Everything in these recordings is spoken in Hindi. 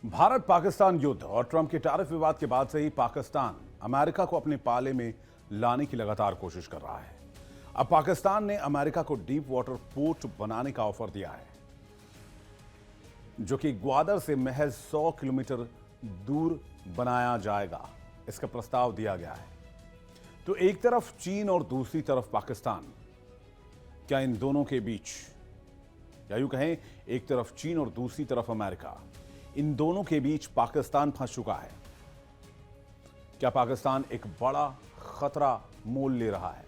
भारत पाकिस्तान युद्ध और ट्रंप के टैरिफ विवाद के बाद से ही पाकिस्तान अमेरिका को अपने पाले में लाने की लगातार कोशिश कर रहा है। अब पाकिस्तान ने अमेरिका को डीप वाटर पोर्ट बनाने का ऑफर दिया है, जो कि ग्वादर से महज 100 किलोमीटर दूर बनाया जाएगा। इसका प्रस्ताव दिया गया है। तो एक तरफ चीन और दूसरी तरफ पाकिस्तान, क्या इन दोनों के बीच, या यूं कहें एक तरफ चीन और दूसरी तरफ अमेरिका, इन दोनों के बीच पाकिस्तान फंस चुका है। क्या पाकिस्तान एक बड़ा खतरा मोल ले रहा है?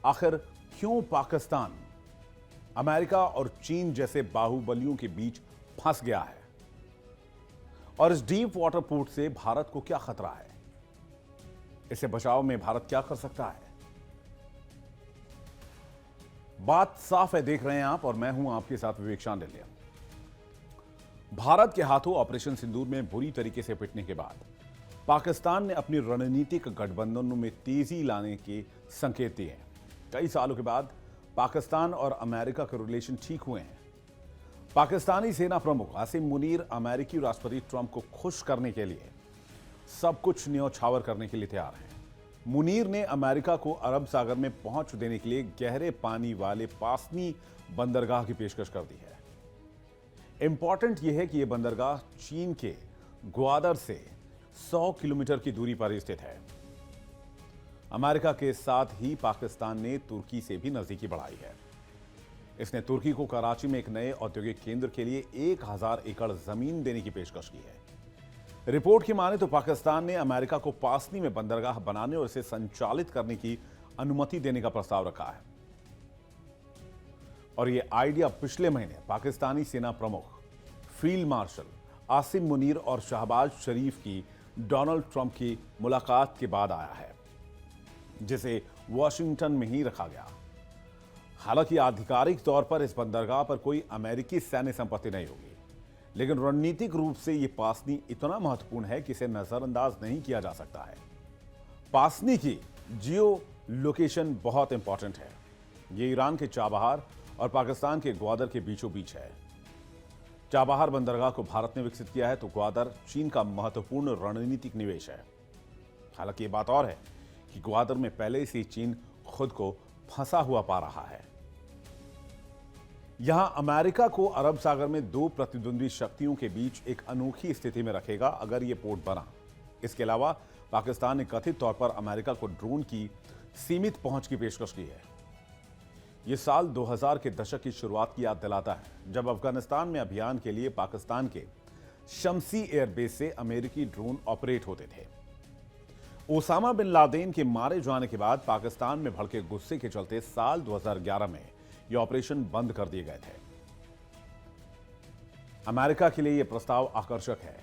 आखिर क्यों पाकिस्तान अमेरिका और चीन जैसे बाहुबलियों के बीच फंस गया है? और इस डीप वाटर पोर्ट से भारत को क्या खतरा है? इसे बचाव में भारत क्या कर सकता है? बात साफ है, देख रहे हैं आप, और मैं हूं आपके साथ विवेक शांडिल्य। भारत के हाथों ऑपरेशन सिंदूर में बुरी तरीके से पिटने के बाद पाकिस्तान ने अपनी रणनीतिक गठबंधनों में तेजी लाने के संकेत दिए हैं। कई सालों के बाद पाकिस्तान और अमेरिका के रिलेशन ठीक हुए हैं। पाकिस्तानी सेना प्रमुख आसिम मुनीर अमेरिकी राष्ट्रपति ट्रंप को खुश करने के लिए सब कुछ न्योछावर करने के लिए तैयार हैं। मुनीर ने अमेरिका को अरब सागर में पहुंच देने के लिए गहरे पानी वाले पासनी बंदरगाह की पेशकश कर दी है। इंपॉर्टेंट यह है कि यह बंदरगाह चीन के ग्वादर से 100 किलोमीटर की दूरी पर स्थित है। अमेरिका के साथ ही पाकिस्तान ने तुर्की से भी नजदीकी बढ़ाई है। इसने तुर्की को कराची में एक नए औद्योगिक केंद्र के लिए 1000 एकड़ जमीन देने की पेशकश की है। रिपोर्ट की माने तो पाकिस्तान ने अमेरिका को पासनी में बंदरगाह बनाने और इसे संचालित करने की अनुमति देने का प्रस्ताव रखा है। और यह आइडिया पिछले महीने पाकिस्तानी सेना प्रमुख फील्ड मार्शल आसिम मुनीर और शहबाज शरीफ की डोनाल्ड ट्रंप की मुलाकात के बाद आया है, जिसे वॉशिंगटन में ही रखा गया। हालांकि आधिकारिक तौर पर इस बंदरगाह पर कोई अमेरिकी सैन्य संपत्ति नहीं होगी, लेकिन रणनीतिक रूप से यह पासनी इतना महत्वपूर्ण है कि इसे नजरअंदाज नहीं किया जा सकता है। पासनी की जियो लोकेशन बहुत इंपॉर्टेंट है। यह ईरान के चाबहार और पाकिस्तान के ग्वादर के बीचों बीच है। चाबहार बंदरगाह को भारत ने विकसित किया है, तो ग्वादर चीन का महत्वपूर्ण रणनीतिक निवेश है। हालांकि यह बात और है कि ग्वादर में पहले से चीन खुद को फंसा हुआ पा रहा है। यहां अमेरिका को अरब सागर में दो प्रतिद्वंदी शक्तियों के बीच एक अनोखी स्थिति में रखेगा अगर यह पोर्ट बना। इसके अलावा पाकिस्तान ने कथित तौर पर अमेरिका को ड्रोन की सीमित पहुंच की पेशकश की है। यह साल 2000 के दशक की शुरुआत की याद दिलाता है, जब अफगानिस्तान में अभियान के लिए पाकिस्तान के शम्सी एयरबेस से अमेरिकी ड्रोन ऑपरेट होते थे। ओसामा बिन लादेन के मारे जाने के बाद पाकिस्तान में भड़के गुस्से के चलते साल 2011 में ये ऑपरेशन बंद कर दिए गए थे। अमेरिका के लिए यह प्रस्ताव आकर्षक है।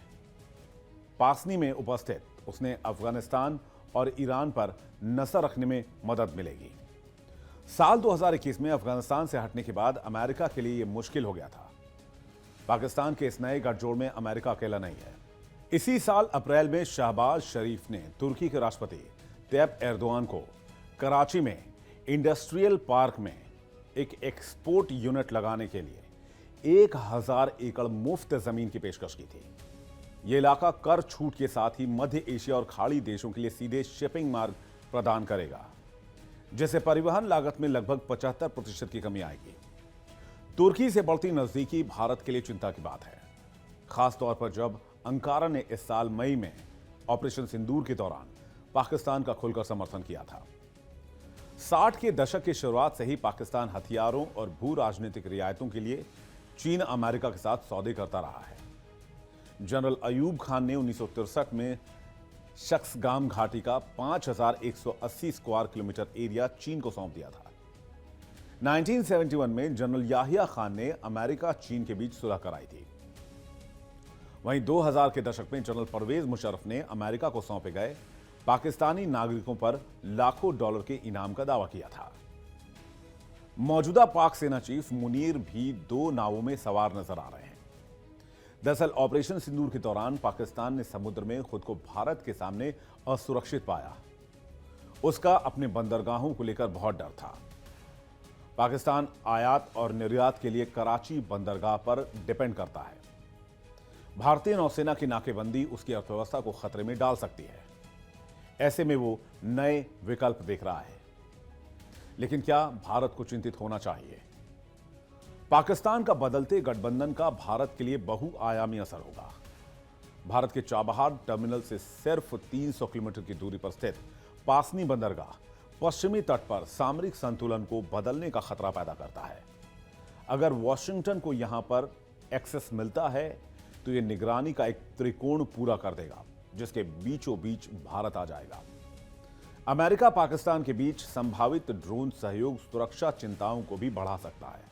पासनी में उपस्थित उसने अफगानिस्तान और ईरान पर नजर रखने में मदद मिलेगी। साल 2021 में अफगानिस्तान से हटने के बाद अमेरिका के लिए यह मुश्किल हो गया था। पाकिस्तान के इस नए गठजोड़ में अमेरिका अकेला नहीं है। इसी साल अप्रैल में शहबाज शरीफ ने तुर्की के राष्ट्रपति तैयब एर्दोआन को कराची में इंडस्ट्रियल पार्क में एक एक्सपोर्ट यूनिट लगाने के लिए 1000 एकड़ मुफ्त जमीन की पेशकश की थी। यह इलाका कर छूट के साथ ही मध्य एशिया और खाड़ी देशों के लिए सीधे शिपिंग मार्ग प्रदान करेगा, जिससे परिवहन लागत में लगभग 75% की कमी आएगी। तुर्की से बढ़ती नजदीकी भारत के लिए चिंता की बात है, खासतौर पर जब अंकारा ने इस साल मई में ऑपरेशन सिंदूर के दौरान पाकिस्तान का खुलकर समर्थन किया था। 60 के दशक की शुरुआत से ही पाकिस्तान हथियारों और भू राजनीतिक रियायतों के लिए चीन अमेरिका के साथ सौदे करता रहा है। जनरल अयूब खान ने 1963 में शख्सगाम घाटी का 5180 स्क्वायर किलोमीटर एरिया चीन को सौंप दिया था। 1971 में जनरल याहिया खान ने अमेरिका चीन के बीच सुलह कराई थी। वहीं 2000 के दशक में जनरल परवेज मुशर्रफ ने अमेरिका को सौंपे गए पाकिस्तानी नागरिकों पर लाखों डॉलर के इनाम का दावा किया था। मौजूदा पाक सेना चीफ मुनीर भी दो नावों में सवार नजर आ रहे हैं। दरअसल ऑपरेशन सिंदूर के दौरान पाकिस्तान ने समुद्र में खुद को भारत के सामने असुरक्षित पाया। उसका अपने बंदरगाहों को लेकर बहुत डर था। पाकिस्तान आयात और निर्यात के लिए कराची बंदरगाह पर डिपेंड करता है। भारतीय नौसेना की नाकेबंदी उसकी अर्थव्यवस्था को खतरे में डाल सकती है। ऐसे में वो नए विकल्प देख रहा है। लेकिन क्या भारत को चिंतित होना चाहिए? पाकिस्तान का बदलते गठबंधन का भारत के लिए बहुआयामी असर होगा। भारत के चाबहार टर्मिनल से सिर्फ 300 किलोमीटर की दूरी पर स्थित पासनी बंदरगाह पश्चिमी तट पर सामरिक संतुलन को बदलने का खतरा पैदा करता है। अगर वॉशिंगटन को यहां पर एक्सेस मिलता है तो यह निगरानी का एक त्रिकोण पूरा कर देगा, जिसके बीचों बीच भारत आ जाएगा। अमेरिका पाकिस्तान के बीच संभावित ड्रोन सहयोग सुरक्षा चिंताओं को भी बढ़ा सकता है।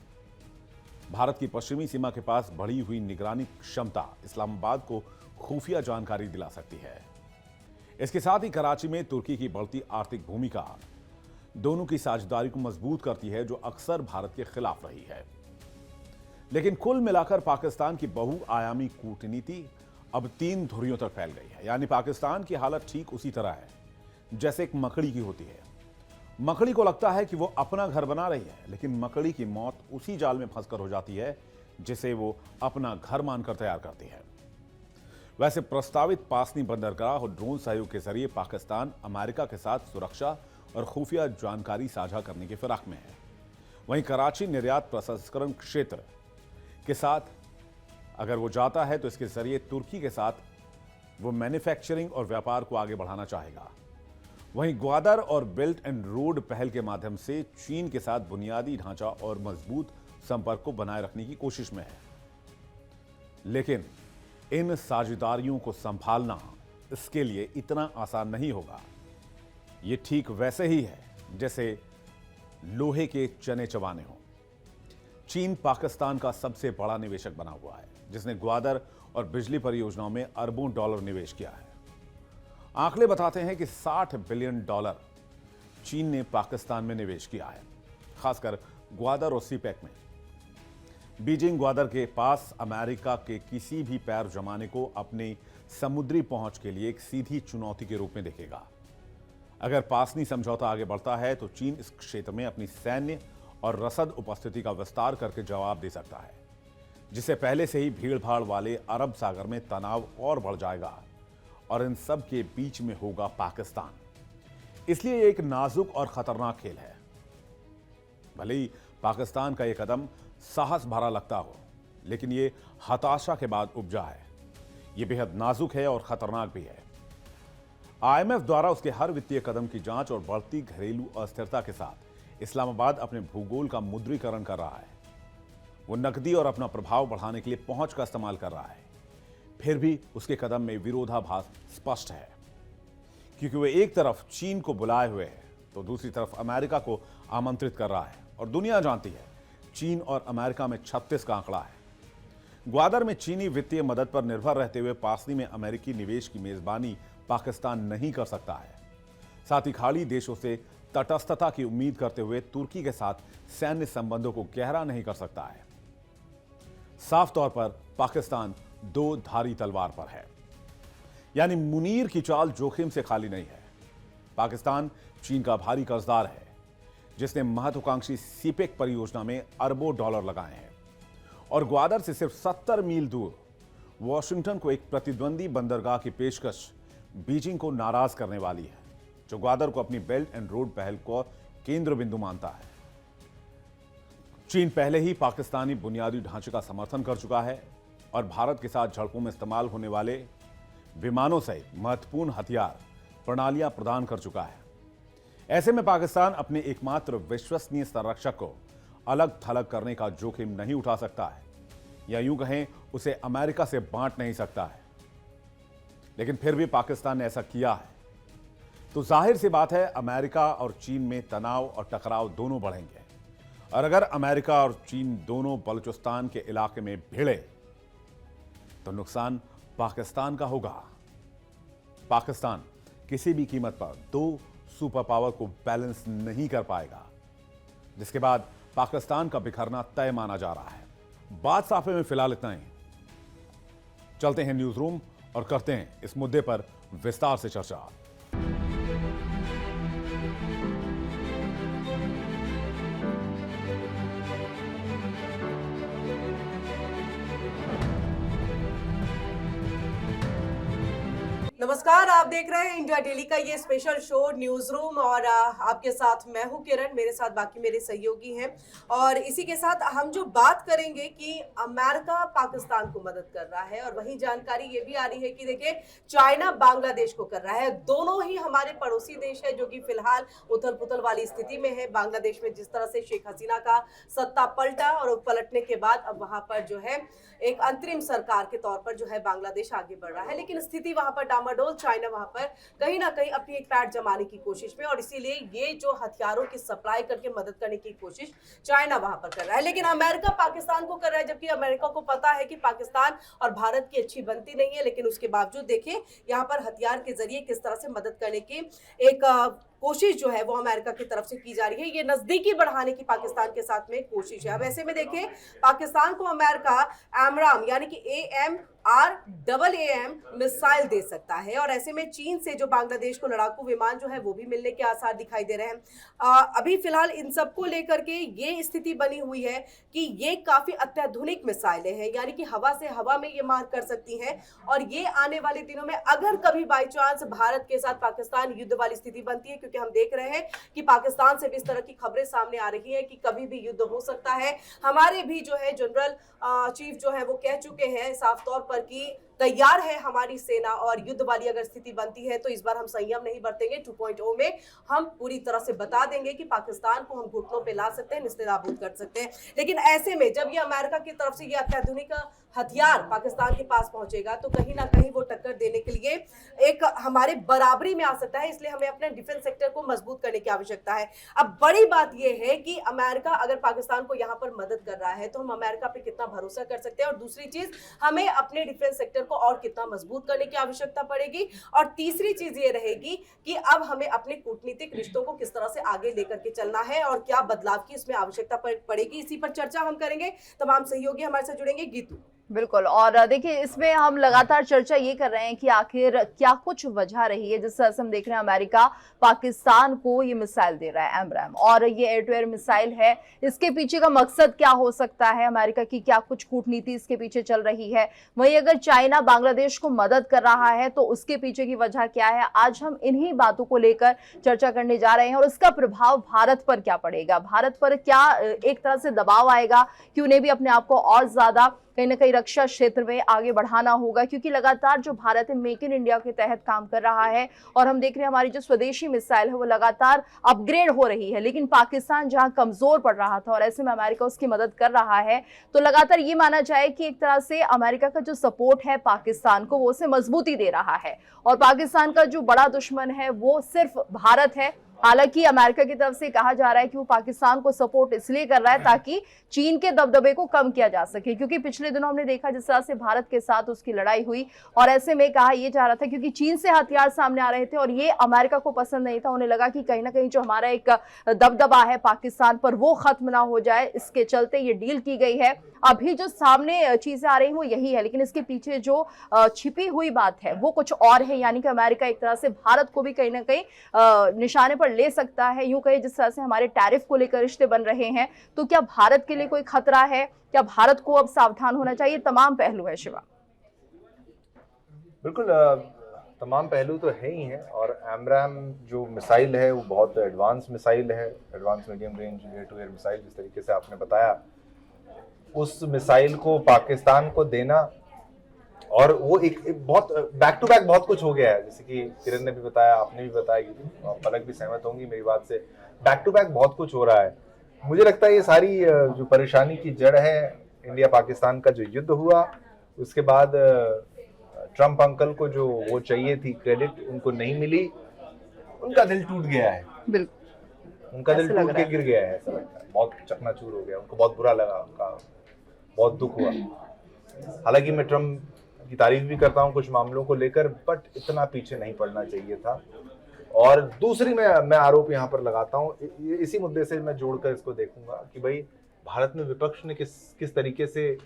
भारत की पश्चिमी सीमा के पास बढ़ी हुई निगरानी क्षमता इस्लामाबाद को खुफिया जानकारी दिला सकती है। इसके साथ ही कराची में तुर्की की बढ़ती आर्थिक भूमिका दोनों की साझेदारी को मजबूत करती है, जो अक्सर भारत के खिलाफ रही है। लेकिन कुल मिलाकर पाकिस्तान की बहुआयामी कूटनीति अब 3 धुरियों तक फैल गई है। यानी पाकिस्तान की हालत ठीक उसी तरह है जैसे एक मकड़ी की होती है। मकड़ी को लगता है कि वो अपना घर बना रही है, लेकिन मकड़ी की मौत उसी जाल में फंसकर हो जाती है जिसे वो अपना घर मानकर तैयार करती है। वैसे प्रस्तावित पासनी बंदरगाह और ड्रोन सहयोग के जरिए पाकिस्तान अमेरिका के साथ सुरक्षा और खुफिया जानकारी साझा करने की फिराक में है। वहीं कराची निर्यात प्रसंस्करण क्षेत्र के साथ अगर वो जाता है तो इसके जरिए तुर्की के साथ वो मैन्युफैक्चरिंग और व्यापार को आगे बढ़ाना चाहेगा। वहीं ग्वादर और बेल्ट एंड रोड पहल के माध्यम से चीन के साथ बुनियादी ढांचा और मजबूत संपर्क को बनाए रखने की कोशिश में है। लेकिन इन साझेदारियों को संभालना इसके लिए इतना आसान नहीं होगा। ये ठीक वैसे ही है जैसे लोहे के चने चबाने हों। चीन पाकिस्तान का सबसे बड़ा निवेशक बना हुआ है, जिसने ग्वादर और बिजली परियोजनाओं में अरबों डॉलर निवेश किया है। आंकड़े बताते हैं कि $60 बिलियन चीन ने पाकिस्तान में निवेश किया है, खासकर ग्वादर और सीपेक में। बीजिंग ग्वादर के पास अमेरिका के किसी भी पैर जमाने को अपनी समुद्री पहुंच के लिए एक सीधी चुनौती के रूप में देखेगा। अगर पासनी समझौता आगे बढ़ता है तो चीन इस क्षेत्र में अपनी सैन्य और रसद उपस्थिति का विस्तार करके जवाब दे सकता है, जिससे पहले से ही भीड़भाड़ वाले अरब सागर में तनाव और बढ़ जाएगा और इन सब के बीच में होगा पाकिस्तान। इसलिए यह एक नाजुक और खतरनाक खेल है। भले ही पाकिस्तान का यह कदम साहस भरा लगता हो, लेकिन यह हताशा के बाद उपजा है। यह बेहद नाजुक है और खतरनाक भी है। आईएमएफ द्वारा उसके हर वित्तीय कदम की जांच और बढ़ती घरेलू अस्थिरता के साथ इस्लामाबाद अपने भूगोल का मुद्रीकरण कर रहा है। वो नकदी और अपना प्रभाव बढ़ाने के लिए पहुंच का इस्तेमाल कर रहा है। फिर भी उसके कदम में विरोधाभास स्पष्ट है, क्योंकि वो एक तरफ चीन को बुलाए हुए है तो दूसरी तरफ अमेरिका को आमंत्रित कर रहा है। और दुनिया जानती है चीन और अमेरिका में 36 का आंकड़ा है। ग्वादर में चीनी वित्तीय मदद पर निर्भर रहते हुए पासनी में अमेरिकी निवेश की मेजबानी पाकिस्तान नहीं कर सकता है। साथ ही खाड़ी देशों से तटस्थता की उम्मीद करते हुए तुर्की के साथ सैन्य संबंधों को गहरा नहीं कर सकता है। साफ तौर पर पाकिस्तान दो धारी तलवार पर है। यानी मुनीर की चाल जोखिम से खाली नहीं है। पाकिस्तान चीन का भारी कर्जदार है, जिसने महत्वाकांक्षी सीपेक परियोजना में अरबों डॉलर लगाए हैं और ग्वादर से सिर्फ 70 मील दूर वॉशिंगटन को एक प्रतिद्वंदी बंदरगाह की पेशकश बीजिंग को नाराज करने वाली है, जो ग्वादर को अपनी बेल्ट एंड रोड पहल को केंद्र बिंदु मानता है। चीन पहले ही पाकिस्तानी बुनियादी ढांचे का समर्थन कर चुका है और भारत के साथ झड़पों में इस्तेमाल होने वाले विमानों सहित महत्वपूर्ण हथियार प्रणालियां प्रदान कर चुका है। ऐसे में पाकिस्तान अपने एकमात्र विश्वसनीय संरक्षक को अलग थलग करने का जोखिम नहीं उठा सकता है, या यूं कहें उसे अमेरिका से बांट नहीं सकता है। लेकिन फिर भी पाकिस्तान ने ऐसा किया है तो जाहिर सी बात है अमेरिका और चीन में तनाव और टकराव दोनों बढ़ेंगे। और अगर अमेरिका और चीन दोनों बलूचिस्तान के इलाके में भिड़े तो नुकसान पाकिस्तान का होगा। पाकिस्तान किसी भी कीमत पर दो सुपर पावर को बैलेंस नहीं कर पाएगा, जिसके बाद पाकिस्तान का बिखरना तय माना जा रहा है। बात साफे में फिलहाल इतना ही। चलते हैं न्यूज रूम और करते हैं इस मुद्दे पर विस्तार से चर्चा। नमस्कार, आप देख रहे हैं इंडिया डेली का ये स्पेशल शो न्यूज रूम और आपके साथ मैं हूं किरण, मेरे साथ बाकी मेरे सहयोगी हैं। और इसी के साथ हम जो बात करेंगे कि अमेरिका पाकिस्तान को मदद कर रहा है और वही जानकारी ये भी आ रही है कि देखिए चाइना बांग्लादेश को कर रहा है। दोनों ही हमारे पड़ोसी देश है जो कि फिलहाल उथल पुथल वाली स्थिति में है। बांग्लादेश में जिस तरह से शेख हसीना का सत्ता पलटा और पलटने के बाद अब वहां पर जो है एक अंतरिम सरकार के तौर पर जो है बांग्लादेश आगे बढ़ रहा है, लेकिन स्थिति वहां पर डामाडोल। चाइना वहां पर कहीं ना कहीं अपनी एक पैठ जमाने की कोशिश में, और इसीलिए ये जो हथियारों की सप्लाई करके मदद करने की कोशिश चाइना वहां पर कर रहा है। लेकिन अमेरिका पाकिस्तान को कर रहा है, जबकि अमेरिका को पता है कि पाकिस्तान और भारत की अच्छी बनती नहीं है, लेकिन उसके बावजूद देखिए यहाँ पर हथियार के जरिए किस तरह से मदद करने की एक कोशिश जो है वो अमेरिका की तरफ से की जा रही है। ये नजदीकी बढ़ाने की पाकिस्तान के साथ में कोशिश है। अब ऐसे में देखिए पाकिस्तान को अमेरिका एमराम यानी कि AMRAAM मिसाइल दे सकता है, और ऐसे में चीन से जो बांग्लादेश को लड़ाकू विमान जो है वो भी मिलने के आसार दिखाई दे रहे हैं। अभी फिलहाल इन सबको लेकर के ये स्थिति बनी हुई है कि ये काफी अत्याधुनिक मिसाइलें हैं, यानी कि हवा से हवा में ये मार कर सकती हैं। और ये आने वाले दिनों में अगर कभी बाई चांस भारत के साथ पाकिस्तान युद्ध वाली स्थिति बनती है, क्योंकि हम देख रहे हैं कि पाकिस्तान से भी इस तरह की खबरें सामने आ रही हैं कि कभी भी युद्ध हो सकता है। हमारे भी जो है जनरल चीफ जो है वो कह चुके हैं साफ तौर पर कि तैयार है हमारी सेना, और युद्ध वाली अगर स्थिति बनती है तो इस बार हम संयम नहीं बरतेंगे। 2.0 में हम पूरी तरह से बता देंगे कि पाकिस्तान को हम घुटनों पे ला सकते हैं, निस्तेनाबूद कर सकते हैं। लेकिन ऐसे में जब ये अमेरिका की तरफ से ये अत्याधुनिक हथियार पाकिस्तान के पास पहुंचेगा तो कहीं ना कहीं वो टक्कर देने के लिए एक हमारे बराबरी में आ सकता है। इसलिए हमें अपने डिफेंस सेक्टर को मजबूत करने की आवश्यकता है। अब बड़ी बात यह है कि अमेरिका अगर पाकिस्तान को यहाँ पर मदद कर रहा है तो हम अमेरिका पे कितना भरोसा कर सकते हैं, और दूसरी चीज हमें अपने डिफेंस सेक्टर को और कितना मजबूत करने की आवश्यकता पड़ेगी, और तीसरी चीज ये रहेगी कि अब हमें अपने कूटनीतिक रिश्तों को किस तरह से आगे लेकर के चलना है और क्या बदलाव की इसमें आवश्यकता पड़ेगी। इसी पर चर्चा हम करेंगे। तमाम सहयोगी हमारे साथ जुड़ेंगे। गीतू बिल्कुल। और देखिए इसमें हम लगातार चर्चा ये कर रहे हैं कि आखिर क्या कुछ वजह रही है जिस तरह से हम देख रहे हैं अमेरिका पाकिस्तान को ये मिसाइल दे रहा है एमराम, और ये एयर टू एयर मिसाइल है। इसके पीछे का मकसद क्या हो सकता है, अमेरिका की क्या कुछ कूटनीति इसके पीछे चल रही है। वहीं अगर चाइना बांग्लादेश को मदद कर रहा है तो उसके पीछे की वजह क्या है, आज हम इन्हीं बातों को लेकर चर्चा करने जा रहे हैं। और उसका प्रभाव भारत पर क्या पड़ेगा, भारत पर क्या एक तरह से दबाव आएगा कि उन्हें भी अपने आप को और ज्यादा कहीं ना कहीं रक्षा क्षेत्र में आगे बढ़ाना होगा, क्योंकि लगातार जो भारत है मेक इन इंडिया के तहत काम कर रहा है। और हम देख रहे हैं हमारी जो स्वदेशी मिसाइल है वो लगातार अपग्रेड हो रही है, लेकिन पाकिस्तान जहां कमजोर पड़ रहा था और ऐसे में अमेरिका उसकी मदद कर रहा है, तो लगातार ये माना जाए कि एक तरह से अमेरिका का जो सपोर्ट है पाकिस्तान को वो उसे मजबूती दे रहा है। और पाकिस्तान का जो बड़ा दुश्मन है वो सिर्फ भारत है। हालांकि अमेरिका की तरफ से कहा जा रहा है कि वो पाकिस्तान को सपोर्ट इसलिए कर रहा है ताकि चीन के दबदबे को कम किया जा सके, क्योंकि पिछले दिनों हमने देखा जिस तरह से भारत के साथ उसकी लड़ाई हुई, और ऐसे में कहा यह जा रहा था क्योंकि चीन से हथियार सामने आ रहे थे और ये अमेरिका को पसंद नहीं था। उन्हें लगा कि कहीं ना कहीं जो हमारा एक दबदबा है पाकिस्तान पर वो खत्म ना हो जाए, इसके चलते ये डील की गई है। अभी जो सामने चीजें आ रही हैं वो यही है, लेकिन इसके पीछे जो छिपी हुई बात है वो कुछ और है। यानी कि अमेरिका एक तरह से भारत को भी कहीं ना कहीं निशाने पर ले सकता है। यूं कहे जिस तरह से हमारे टैरिफ को लेकर रिश्ते बन रहे हैं, तो क्या भारत के लिए कोई खतरा है, क्या भारत को अब सावधान होना चाहिए? तमाम पहलू है शिवा। बिल्कुल, तमाम पहलू तो है ही हैं। और एमराम जो मिसाइल है वो बहुत एडवांस मिसाइल है, advance medium range air to air missile, जिस तरीके से आपने बताया। उस मिसाइल को पाकिस्तान को देना, और वो एक बहुत बैक टू बैक बहुत कुछ हो गया है, जैसे कि किरण ने भी बताया, आपने भी बताया, पलक भी सहमत होंगी मेरी बात से। बैक टू बैक बहुत कुछ हो रहा है। मुझे लगता है ये सारी जो परेशानी की जड़ है इंडिया पाकिस्तान का जो युद्ध हुआ, उसके बाद ट्रम्प अंकल को जो वो चाहिए थी क्रेडिट उनको नहीं मिली, उनका दिल टूट गया है। बिल्कुल, उनका दिल टूट के गिर गया है, ऐसा लगता है। बहुत चकनाचूर हो गया, उनको बहुत बुरा लगा, उनका बहुत दुख हुआ। हालांकि मैं ट्रम्प की तारीफ भी करता हूं कुछ मामलों को लेकर, बट इतना पीछे नहीं पड़ना चाहिए था। और दूसरी मैं आरोप यहाँ पर लगाता हूँ, इसी मुद्दे से मैं जोड़कर इसको देखूंगा कि भाई भारत में विपक्ष ने किस तरीके से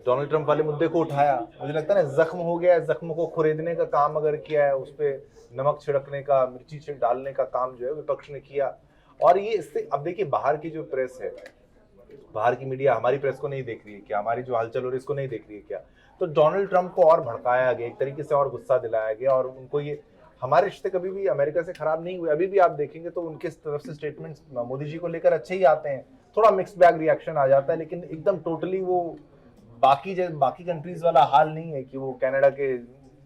डोनाल्ड ट्रंप वाले मुद्दे को उठाया। मुझे लगता है ना, जख्म हो गया है, जख्म को खुरेदने का काम अगर किया है, उस पर नमक छिड़कने का, मिर्ची डालने का काम जो है विपक्ष ने किया। और ये इससे अब देखिए बाहर की जो प्रेस है, बाहर की मीडिया हमारी प्रेस को नहीं देख रही है क्या, हमारी जो हलचल हो रही है इसको नहीं देख रही है क्या। तो डोनाल्ड ट्रंप को और भड़काया गया, एक तरीके से और गुस्सा दिलाया गया, और उनको ये, हमारे रिश्ते कभी भी अमेरिका से खराब नहीं हुए, अभी भी आप देखेंगे तो उनके तरफ से स्टेटमेंट्स मोदी जी को लेकर अच्छे ही आते हैं, थोड़ा मिक्स बैग रिएक्शन आ जाता है, लेकिन एकदम टोटली वो बाकी कंट्रीज वाला हाल नहीं है कि वो कनाडा के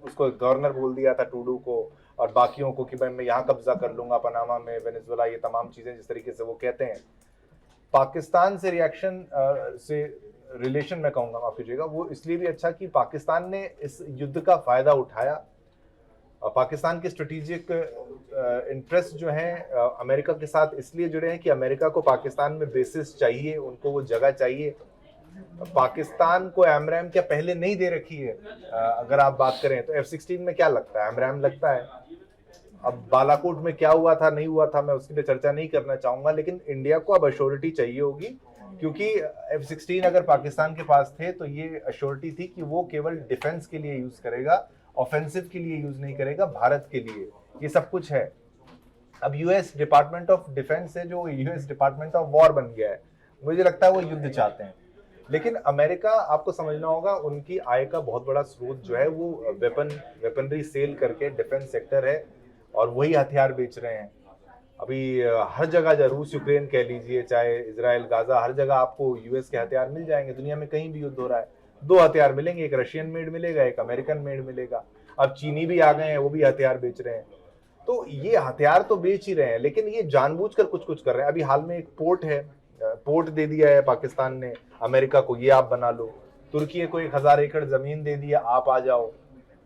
उसको गवर्नर बोल दिया था ट्रूडो को और बाकियों को कि भाई मैं यहाँ कब्जा कर लूंगा पनामा में, वेनेजुएला, ये तमाम चीजें जिस तरीके से वो कहते हैं। पाकिस्तान से रिएक्शन से रिलेशन मैं कहूंगा, माफ कीजिएगा, वो इसलिए भी अच्छा कि पाकिस्तान ने इस युद्ध का फायदा उठाया। पाकिस्तान के स्ट्रेटेजिक इंटरेस्ट जो हैं अमेरिका के साथ इसलिए जुड़े हैं कि अमेरिका को पाकिस्तान में बेसिस चाहिए, उनको वो जगह चाहिए। पाकिस्तान को एमरैम क्या पहले नहीं दे रखी है? अगर आप बात करें तो F-16 में क्या लगता है? एमरैम लगता है। अब बालाकोट में क्या हुआ था नहीं हुआ था मैं उसकी पे चर्चा नहीं करना चाहूंगा, लेकिन इंडिया को अब अश्योरिटी चाहिए होगी, क्योंकि F-16 अगर पाकिस्तान के पास थे तो ये अश्योरिटी थी कि वो केवल डिफेंस के लिए यूज करेगा, ऑफेंसिव के लिए यूज नहीं करेगा, भारत के लिए। ये सब कुछ है। अब यूएस डिपार्टमेंट ऑफ डिफेंस है जो यूएस डिपार्टमेंट ऑफ वॉर बन गया है। मुझे लगता है वो युद्ध चाहते हैं, लेकिन अमेरिका, आपको समझना होगा, उनकी आय का बहुत बड़ा स्रोत जो है वो वेपनरी सेल करके डिफेंस सेक्टर है, और वही हथियार बेच रहे हैं। अभी हर जगह, रूस यूक्रेन कह लीजिए, चाहे इजराइल गाजा, हर जगह आपको यूएस के हथियार मिल जाएंगे। दुनिया में कहीं भी युद्ध हो रहा है, 2 हथियार मिलेंगे, एक रशियन मेड मिलेगा, एक अमेरिकन मेड मिलेगा। अब चीनी भी आ गए हैं, वो भी हथियार बेच रहे हैं। तो ये हथियार तो बेच ही रहे हैं, लेकिन ये जानबूझकर कुछ कर रहे हैं। अभी हाल में एक पोर्ट दे दिया है पाकिस्तान ने अमेरिका को, ये आप बना लो। तुर्की को 1000 एकड़ जमीन दे दिया, आप आ जाओ।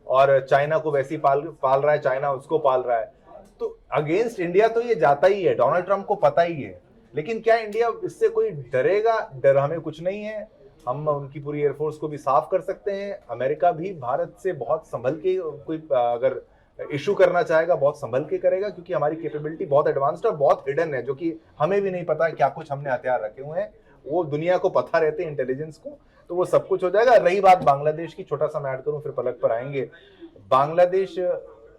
और चाइना को वैसे ही पाल रहा है, चाइना उसको पाल रहा है। तो अगेंस्ट इंडिया तो ये जाता ही है, डोनाल्ड ट्रंप को पता ही है। लेकिन क्या इंडिया इससे कोई डरेगा? डर हमें कुछ नहीं है। हम उनकी पूरी एयरफोर्स को भी साफ कर सकते हैं। अमेरिका भी भारत से बहुत संभल के कोई अगर इशू करना चाहेगा, बहुत संभल के करेगा, क्योंकि हमारी कैपेबिलिटी बहुत एडवांस्ड और बहुत हिडन है, जो कि हमें भी नहीं पता है क्या कुछ हमने हथियार रखे हुए हैं। वो दुनिया को पता रहते हैं, इंटेलिजेंस को, तो वो सब कुछ हो जाएगा। रही बात बांग्लादेश की, छोटा सा मैं ऐड करूं फिर पलक पर आएंगे। बांग्लादेश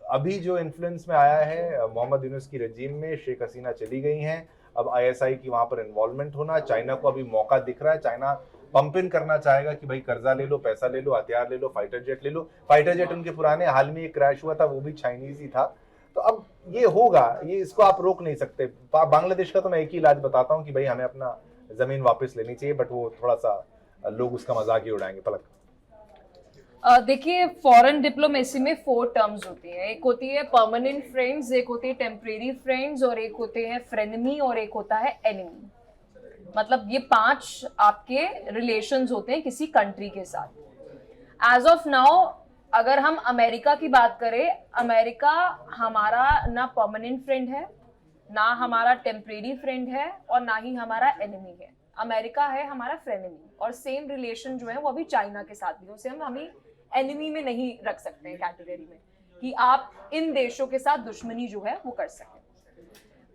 अभी जो इन्फ्लुएंस में आया है मोहम्मद यूनुस की रजीम में, शेख हसीना चली गई हैं, अब ISI की वहां पर इन्वॉल्वमेंट होना, चाइना को अभी मौका दिख रहा है। चाइना पंप इन करना चाहेगा कि भाई कर्जा ले लो, पैसा ले लो, हथियार ले लो, फाइटर जेट ले लो। फाइटर जेट उनके पुराने, हाल में एक क्रैश हुआ था, वो भी चाइनीज ही था। तो अब ये होगा, ये इसको आप रोक नहीं सकते। बांग्लादेश का तो मैं एक ही इलाज बताता हूँ कि भाई हमें अपना जमीन वापस लेनी चाहिए, बट वो थोड़ा सा लोग उसका मजाक ही उड़ाएंगे। पलक, देखिए, फॉरेन डिप्लोमेसी में 4 टर्म्स होती हैं। एक होती है परमानेंट फ्रेंड्स, एक होती है टेम्परेरी फ्रेंड्स, और एक होते हैं फ्रेनेमी, और एक होता है एनिमी। मतलब ये 5 आपके रिलेशंस होते हैं किसी कंट्री के साथ। एज ऑफ नाउ अगर हम अमेरिका की बात करें, अमेरिका हमारा ना परमानेंट फ्रेंड है, ना हमारा टेम्परेरी फ्रेंड है, और ना ही हमारा एनिमी है। अमेरिका है हमारा फ्रेनेमी, और सेम रिलेशन जो है वो अभी चाइना के साथ भी, उसे हम एनिमी में नहीं रख सकते हैं कैटेगरी में, कि आप इन देशों के साथ दुश्मनी जो है वो कर सकें।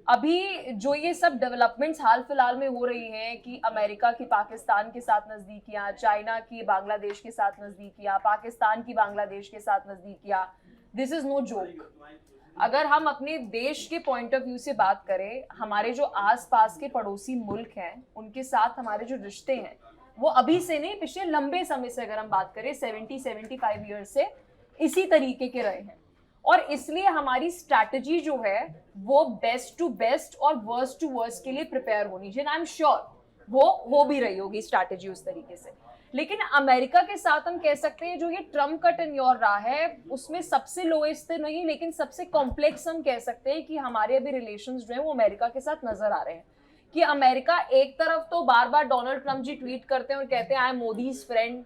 अभी जो ये सब डेवलपमेंट्स हाल फिलहाल में हो रही हैं कि अमेरिका की पाकिस्तान के साथ नजदीकियां, चाइना की बांग्लादेश के साथ नजदीकियां, पाकिस्तान की बांग्लादेश के साथ नजदीकियां, दिस इज नो जोक। अगर हम अपने देश के पॉइंट ऑफ व्यू से बात करें, हमारे जो आसपास के पड़ोसी मुल्क हैं उनके साथ हमारे जो रिश्ते हैं वो अभी से नहीं, पिछले लंबे समय से अगर हम बात करें 70-75 ईयर से इसी तरीके के रहे हैं। और इसलिए हमारी स्ट्रैटेजी जो है वो बेस्ट टू बेस्ट और वर्स्ट टू वर्स्ट के लिए प्रिपेयर होनी चाहिए। आई एम श्योर वो हो भी रही होगी स्ट्रैटेजी उस तरीके से। लेकिन अमेरिका के साथ हम कह सकते हैं जो ये ट्रम्प का टेन्योर रहा है उसमें सबसे लोएस्ट तो नहीं, लेकिन सबसे कॉम्प्लेक्स हम कह सकते हैं कि हमारे अभी रिलेशंस जो है वो अमेरिका के साथ नजर आ रहे हैं। कि अमेरिका एक तरफ तो बार बार डोनाल्ड ट्रम्प जी ट्वीट करते हैं और कहते हैं I am Modi's friend,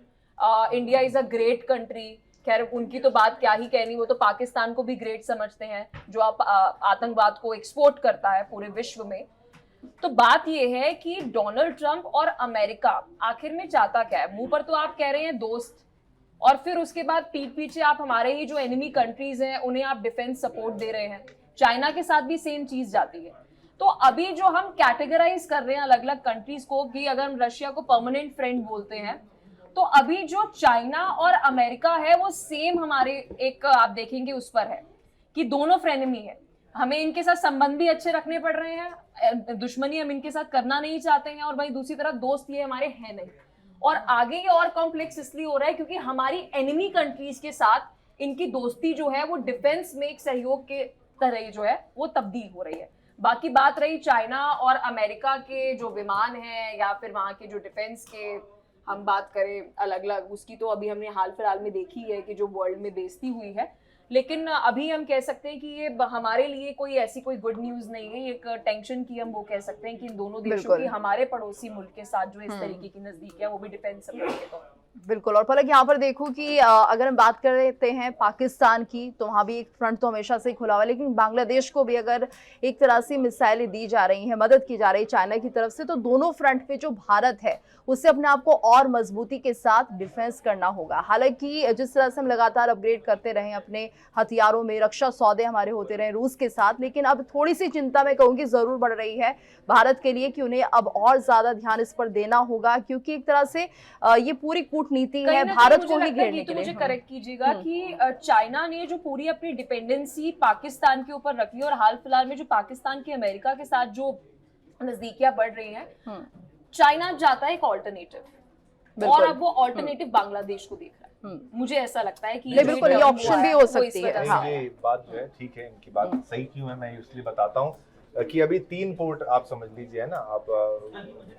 India is a great country. खैर उनकी तो बात क्या ही कहनी, वो तो पाकिस्तान को भी ग्रेट समझते हैं जो आप आतंकवाद को एक्सपोर्ट करता है पूरे विश्व में। तो बात यह है कि डोनाल्ड ट्रंप और अमेरिका आखिर में चाहता क्या है। मुंह पर तो आप कह रहे हैं दोस्त, और फिर उसके बाद पीठ पीछे आप हमारे ही जो एनिमी कंट्रीज हैं उन्हें आप डिफेंस सपोर्ट दे रहे हैं। चाइना के साथ भी सेम चीज जाती है। तो अभी जो हम कैटेगराइज कर रहे हैं अलग अलग कंट्रीज को कि अगर हम रशिया को परमानेंट फ्रेंड बोलते हैं, तो अभी जो चाइना और अमेरिका है वो सेम हमारे एक आप देखेंगे उस पर है कि दोनों फ्रेनेमी है। हमें इनके साथ संबंध भी अच्छे रखने पड़ रहे हैं, दुश्मनी हम इनके साथ करना नहीं चाहते हैं, और भाई दूसरी तरफ दोस्त ये हमारे हैं नहीं। और आगे ये और कॉम्प्लेक्स इसलिए हो रहा है क्योंकि हमारी एनिमी कंट्रीज के साथ इनकी दोस्ती जो है वो डिफेंस में एक सहयोग के तरह जो है वो तब्दील हो रही है। बाकी बात रही चाइना और अमेरिका के जो विमान हैं या फिर वहाँ के जो डिफेंस के हम बात करें अलग अलग, उसकी तो अभी हमने हाल फिलहाल में देखी है कि जो वर्ल्ड में बेइज्जती हुई है। लेकिन अभी हम कह सकते हैं कि ये हमारे लिए कोई ऐसी कोई गुड न्यूज नहीं है। एक टेंशन की हम वो कह सकते हैं कि इन दोनों देशों की हमारे पड़ोसी मुल्क के साथ जो इस तरीके की नजदीक है वो भी डिफेंस सपोर्ट के तौर पर। बिल्कुल। और पलक यहाँ पर देखो कि अगर हम बात करते हैं पाकिस्तान की, तो वहाँ भी एक फ्रंट तो हमेशा से ही खुला हुआ है, लेकिन बांग्लादेश को भी अगर एक तरह से मिसाइलें दी जा रही हैं, मदद की जा रही है चाइना की तरफ से, तो दोनों फ्रंट पे जो भारत है उससे अपने आप को और मजबूती के साथ डिफेंस करना होगा। हालांकि जिस तरह से हम लगातार अपग्रेड करते रहे अपने हथियारों में, रक्षा सौदे हमारे होते रहे रूस के साथ, लेकिन अब थोड़ी सी चिंता मैं कहूँगी जरूर बढ़ रही है भारत के लिए कि उन्हें अब और ज्यादा ध्यान इस पर देना होगा, क्योंकि एक तरह से ये पूरी कूटनीति है भारत को ही घेरने के लिए। मुझे करेक्ट कीजिएगा कि चाइना ने जो पूरी अपनी डिपेंडेंसी पाकिस्तान के ऊपर रखी है और हाल फिलहाल में जो पाकिस्तान की अमेरिका के साथ जो नजदीकियां बढ़ रही हैं, चाइना चाहता है एक ऑल्टरनेटिव, और अब वो ऑल्टरनेटिव बांग्लादेश को देख रहा है। मुझे ऐसा लगता है कि बिल्कुल ये ऑप्शन भी हो सकती है। हाँ। ये बात जो है ठीक है, इनकी बात सही क्यों है मैं इसलिए बताता हूँ कि अभी 3 पोर्ट आप समझ लीजिए है ना, आप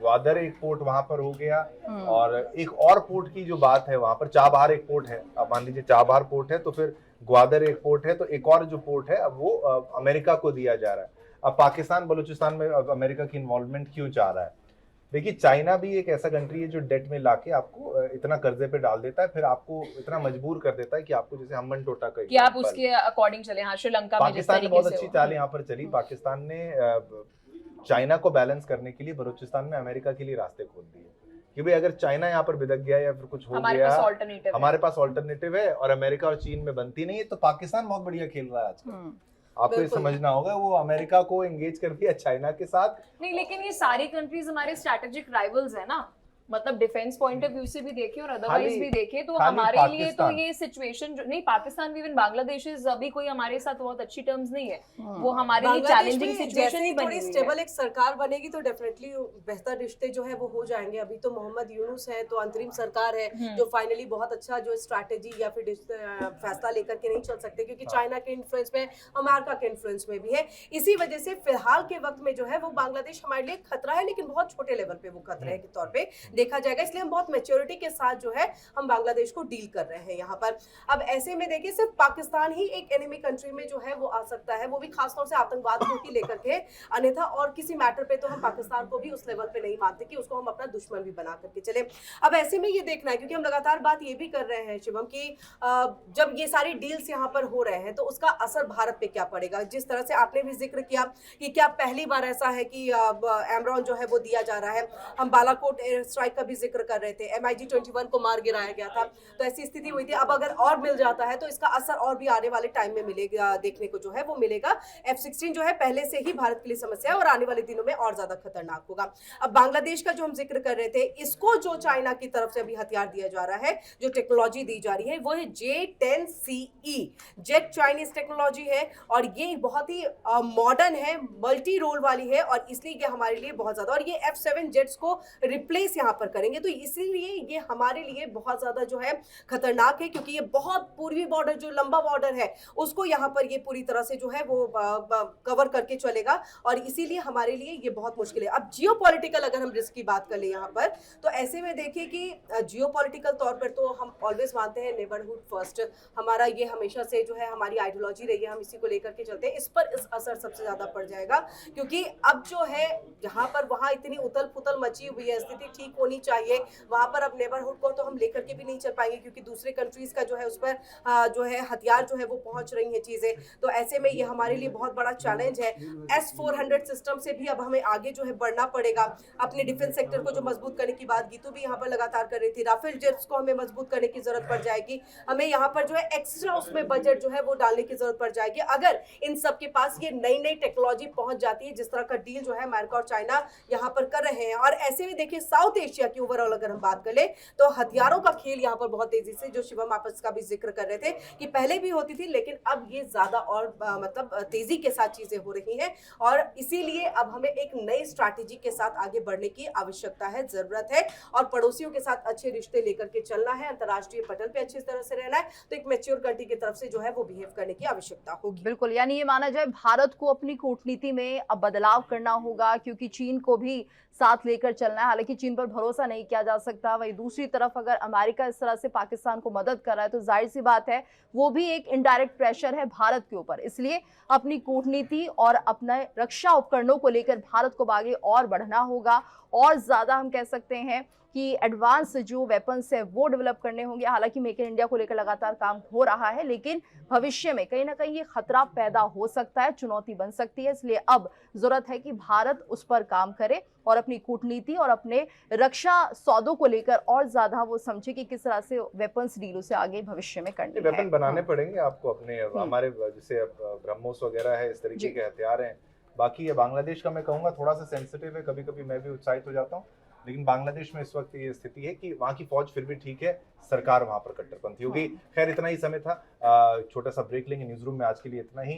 ग्वादर एक पोर्ट वहां पर हो गया, और एक और पोर्ट की जो बात है वहां पर चाबहार एक पोर्ट है। आप मान लीजिए चाबहार पोर्ट है तो फिर ग्वादर एक पोर्ट है, तो एक और जो पोर्ट है अब वो अमेरिका को दिया जा रहा है। अब पाकिस्तान बलूचिस्तान में अब अमेरिका की इन्वॉल्वमेंट क्यों चाह रहा है? देखिए चाइना भी एक ऐसा कंट्री है जो डेट में लाके आपको इतना कर्जे पे डाल देता है, फिर आपको इतना मजबूर कर देता है कि आपको जैसे हम्बन टोटा का कि आप उसके अकॉर्डिंग चले। हाँ, श्रीलंका में जिस पाकिस्तान ने तरीके बहुत से अच्छी चाल यहाँ पर चली। पाकिस्तान ने चाइना को बैलेंस करने के लिए बलूचिस्तान में अमेरिका के लिए रास्ते खोल दिए कि भाई अगर चाइना यहाँ पर बिदक गया या फिर कुछ हो गया, हमारे पास ऑल्टरनेटिव है और अमेरिका और चीन में बनती नहीं है, तो पाकिस्तान बहुत बढ़िया खेल रहा है आजकल। आपको ये समझना होगा, वो अमेरिका को एंगेज कर दिया चाइना के साथ। नहीं, लेकिन ये सारी कंट्रीज हमारे स्ट्रेटेजिक राइवल्स है ना, मतलब डिफेंस पॉइंट ऑफ व्यू से भी देखें और अदरवाइज भी देखें तो हमारे लिए तो ये सिचुएशन जो नहीं, पाकिस्तान भी, इवन बांग्लादेश अभी कोई हमारे साथ बहुत अच्छी टर्म्स नहीं है, वो हमारे लिए चैलेंजिंग सिचुएशन ही बनी हुई है। स्टेबल एक सरकार बनेगी तो डेफिनेटली बेहतर रिश्ते जो है वो हो जाएंगे। अभी तो मोहम्मद यूनुस है, तो अंतरिम सरकार है जो फाइनली बहुत अच्छा जो स्ट्रैटेजी या फिर फैसला लेकर के नहीं चल सकते, क्योंकि चाइना के इन्फ्लुएंस में, अमेरिका के इन्फ्लुएंस में भी है। इसी वजह से फिलहाल के वक्त में जो है वो बांग्लादेश हमारे लिए खतरा है, लेकिन बहुत छोटे लेवल पे वो खतरे के तौर पे देखा जाएगा। इसलिए हम बहुत मैच्योरिटी के साथ जो है हम बांग्लादेश को डील कर रहे हैं यहाँ पर। अब ऐसे में देखिए सिर्फ पाकिस्तान ही एक एनिमी कंट्री में जो है वो आ सकता है, वो भी खासतौर से आतंकवाद को ही लेकर के, अन्यथा और किसी मैटर पे तो हम पाकिस्तान को भी उस लेवल पे नहीं मानते कि उसको हम अपना दुश्मन भी बना करके चले। अब ऐसे में ये देखना है, क्योंकि हम लगातार बात ये भी कर रहे हैं शिवम की जब ये सारी डील्स यहाँ पर हो रहे हैं तो उसका असर भारत पे क्या पड़ेगा। जिस तरह से आपने भी जिक्र किया कि क्या पहली बार ऐसा है कि एमरॉन जो है वो दिया जा रहा है, हम बालाकोट एयर स्ट्राइक का भी जिक्र कर रहे थे, MiG-21 को मार गिराया गया था, तो ऐसी स्थिति हुई थी। अब अगर और मिल जाता है तो इसका असर और भी आने वाले टाइम में मिलेगा, देखने को जो है वो मिलेगा। F-16 जो है पहले से ही भारत के लिए समस्या है और आने वाले दिनों में और ज्यादा खतरनाक होगा। अब बांग्लादेश का जो हम जिक्र कर रहे थे, इसको जो चाइना की तरफ से अभी हथियार दिया जा रहा है, जो टेक्नोलॉजी दी जा रही है वो है J-10CE, जेट चाइनीज टेक्नोलॉजी है, और ये बहुत ही मॉडर्न है, मल्टी रोल वाली है, और इसलिए ये हमारे लिए बहुत ज्यादा, और ये F-7 जेट्स को रिप्लेस यहाँ पर करेंगे, तो इसीलिए ये हमारे लिए बहुत ज्यादा जो है खतरनाक है, क्योंकि ये बहुत पूर्वी बॉर्डर, जो लंबा बॉर्डर है उसको यहाँ पर ये पूरी तरह से जो है वो कवर करके चलेगा, और इसीलिए हमारे लिए ये बहुत मुश्किल है। अब जियोपॉलिटिकल अगर हम रिस्क की बात कर ले यहाँ पर, तो ऐसे में देखिए कि जियोपॉलिटिकल तौर पर तो हम ऑलवेज मानते हैं नेबरहुड फर्स्ट, हमारा ये हमेशा से जो है हमारी आइडियोलॉजी रही है, हम इसी को लेकर के चलते हैं। इस पर इस असर सबसे ज्यादा पड़ जाएगा, क्योंकि अब जो है जहाँ पर वहाँ इतनी उथल पुथल मची हुई है, स्थिति ठीक होनी चाहिए, वहां पर अब नेबरहुड को तो हम लेकर के भी नहीं चल पाएंगे, क्योंकि दूसरे कंट्रीज का जो है उस पर जो है हथियार जो है वो पहुंच रही है चीजें, तो ऐसे में ये हमारे लिए बहुत बड़ा चैलेंज है। S-400 सिस्टम से भी अब हमें आगे जो है बढ़ना पड़ेगा, अपने डिफेंस सेक्टर को जो मजबूत करने की बात गीतू भी यहाँ पर लगातार कर रही थी। राफेल जेट्स को हमें मजबूत करने की जरूरत पड़ जाएगी, हमें यहाँ पर जो है एक्स्ट्रा उसमें बजट जो है वो डालने की जरूरत पड़ जाएगी, अगर इन सब के पास ये नई नई टेक्नोलॉजी पहुंच जाती है, जिस तरह का डील जो है अमेरिका और चाइना यहाँ पर कर रहे हैं। और ऐसे में देखिए साउथ एशिया एशिया की ओवरऑल अगर हम बात कर ले तो हथियारों का खेल यहाँ पर बहुत तेजी से, जो शिवम आप इसका भी जिक्र कर रहे थे कि पहले भी होती थी लेकिन अब ये ज्यादा और मतलब तेजी के साथ चीजें हो रही हैं, और इसीलिए अब हमें एक नई स्ट्रैटेजी के साथ आगे बढ़ने की आवश्यकता है, जरूरत है, और पड़ोसियों के साथ अच्छे रिश्ते लेकर के चलना है, अंतर्राष्ट्रीय पटल पे अच्छी तरह से रहना है, तो एक मैच्योर कंट्री की तरफ से जो है वो बिहेव करने की आवश्यकता होगी। बिल्कुल, यानी ये माना जाए भारत को अपनी कूटनीति में अब बदलाव करना होगा, क्योंकि चीन को भी साथ लेकर चलना है। हालांकि चीन पर भरोसा नहीं किया जा सकता, वहीं दूसरी तरफ अगर अमेरिका इस तरह से पाकिस्तान को मदद कर रहा है तो जाहिर सी बात है वो भी एक इनडायरेक्ट प्रेशर है भारत के ऊपर। इसलिए अपनी कूटनीति और अपने रक्षा उपकरणों को लेकर भारत को आगे और बढ़ना होगा, और ज्यादा हम कह सकते हैं कि एडवांस जो वेपन्स है वो डेवलप करने होंगे। हालांकि मेक इन इंडिया को लेकर लगातार काम हो रहा है, लेकिन भविष्य में कहीं ना कहीं ये खतरा पैदा हो सकता है, चुनौती बन सकती है। इसलिए अब जरूरत है कि भारत उस पर काम करे और अपनी कूटनीति और अपने रक्षा सौदों को लेकर और ज्यादा वो समझे कि किस तरह से वेपन्स डील से आगे भविष्य में करनी है। वेपन बनाने पड़ेंगे आपको अपने, हमारे जैसे ब्रह्मोस वगैरह है, इस तरीके के हथियार हैं। बाकी ये बांग्लादेश का मैं कहूँगा थोड़ा सा सेंसिटिव है, कभी कभी मैं भी उत्साहित हो जाता हूँ, लेकिन बांग्लादेश में इस वक्त ये स्थिति है कि वहाँ की फौज फिर भी ठीक है, सरकार वहाँ पर कट्टरपंथी होगी। खैर इतना ही समय था, छोटा सा ब्रेक लेंगे न्यूज रूम में, आज के लिए इतना ही।